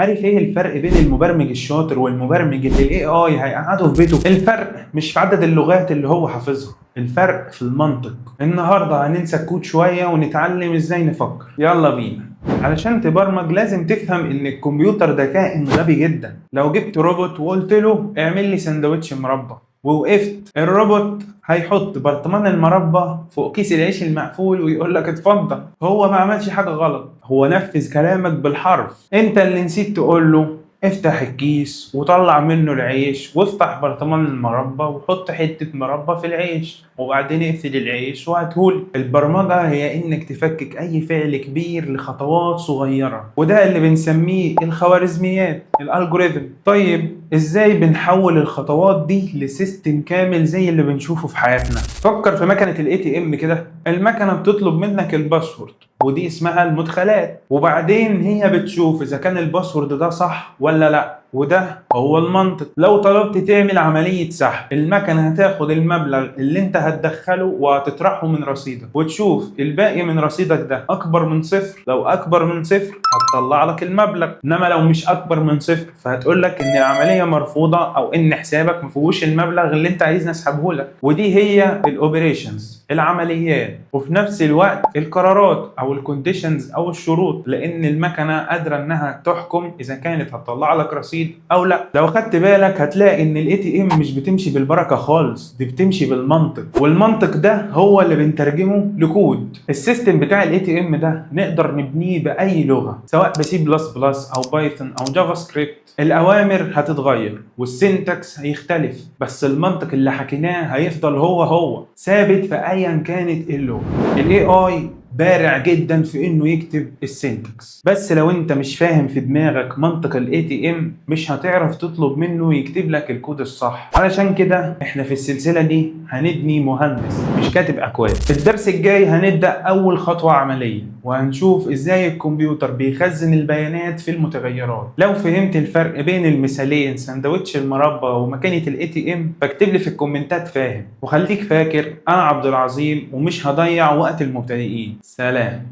عارف ايه الفرق بين المبرمج الشاطر والمبرمج اللي الاي اي هيقعده في بيته؟ الفرق مش في عدد اللغات اللي هو حافظها، الفرق في المنطق. النهارده هننسى الكود شويه ونتعلم ازاي نفكر. يلا بينا. علشان تبرمج لازم تفهم ان الكمبيوتر ده كائن غبي جدا. لو جبت روبوت وقلت له اعمل لي سندوتش مربى ووقفت، الروبوت هيحط برطمان المربى فوق كيس العيش المقفول ويقول لك اتفضل. هو ما عملش حاجه غلط، هو نفذ كلامك بالحرف. انت اللي نسيت تقول له افتح الكيس وطلع منه العيش وافتح برطمان المربى وحط حتة مربى في العيش وبعدين اقفل العيش وهاتهولي. البرمجة هي انك تفكك اي فعل كبير لخطوات صغيرة، وده اللي بنسميه الخوارزميات، الالجوريثم. طيب ازاي بنحول الخطوات دي لسيستم كامل زي اللي بنشوفه في حياتنا؟ فكر في مكنة الاي تي ام كده. المكنة بتطلب منك الباسورد ودي اسمها المدخلات، وبعدين هي بتشوف اذا كان الباسورد ده صح ولا لا، وده هو المنطق. لو طلبت تعمل عملية سحب، المكنة هتاخد المبلغ اللي انت هتدخله وهتطرحه من رصيدك وتشوف الباقي من رصيدك ده اكبر من صفر. لو اكبر من صفر هتطلع لك المبلغ، انما لو مش اكبر من صفر فهتقول لك ان العملية مرفوضة او ان حسابك مفيهوش المبلغ اللي انت عايز نسحبه لك. ودي هي الاوبريشنز، العمليات، وفي نفس الوقت القرارات او الكونديشنز او الشروط، لان المكنة قادرة انها تحكم اذا كانت هتطلع لك رصيد او لا. لو خدت بالك هتلاقي ان الاي تي ام مش بتمشي بالبركه خالص، دي بتمشي بالمنطق، والمنطق ده هو اللي بنترجمه لكود. السيستم بتاع الاي تي ام ده نقدر نبنيه باي لغه، سواء بسي بلس بلس او بايثون او جافا سكريبت. الاوامر هتتغير والسينتاكس هيختلف، بس المنطق اللي حكيناه هيفضل هو ثابت في ايا كانت اللغه. الاي اي بارع جدا في انه يكتب السينتكس، بس لو انت مش فاهم في دماغك منطق الاي تي ام مش هتعرف تطلب منه يكتب لك الكود الصح. علشان كده احنا في السلسلة دي هنبني مهندس مش كاتب اكواد. في الدرس الجاي هنبدأ اول خطوة عملية وهنشوف ازاي الكمبيوتر بيخزن البيانات في المتغيرات. لو فهمت الفرق بين المثالين سندوتش المربى ومكانة الاي تي ام فاكتب لي في الكومنتات فاهم. وخليك فاكر انا عبد العظيم ومش هضيع وقت المبتدئين. سلام.